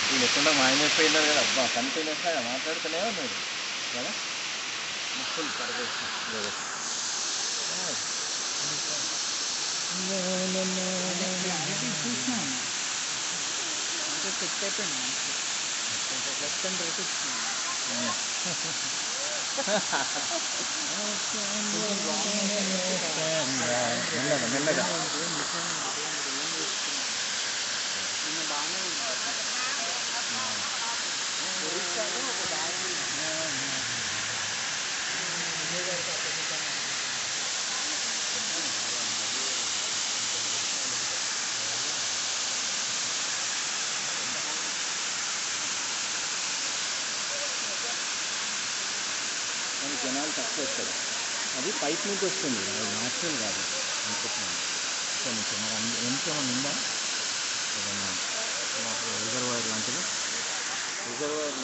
వీళ్ళు ఎక్కడ మాయమైపోయినారు కదా, అబ్బా కంటిన్యూస్గా మాట్లాడుతూనే ఉన్నాడు కదా. ఫుల్ పరదేశం చూసినా అంటే సెట్ అయిపోయింది వెస్టర్న్ రేట్ ఇచ్చింది. మెల్లగా మెల్లగా బాగానే జనాలు తక్కువ వస్తారు. అది పైప్ నుంచి వస్తుంది, అది న్యాచురల్ కాదు అనుకుంటున్నాను. కొంచెం మరి ఎంతేమన్నా ఉందా ఏదైనా రిజర్వాయర్ లాంటిది? రిజర్వాయర్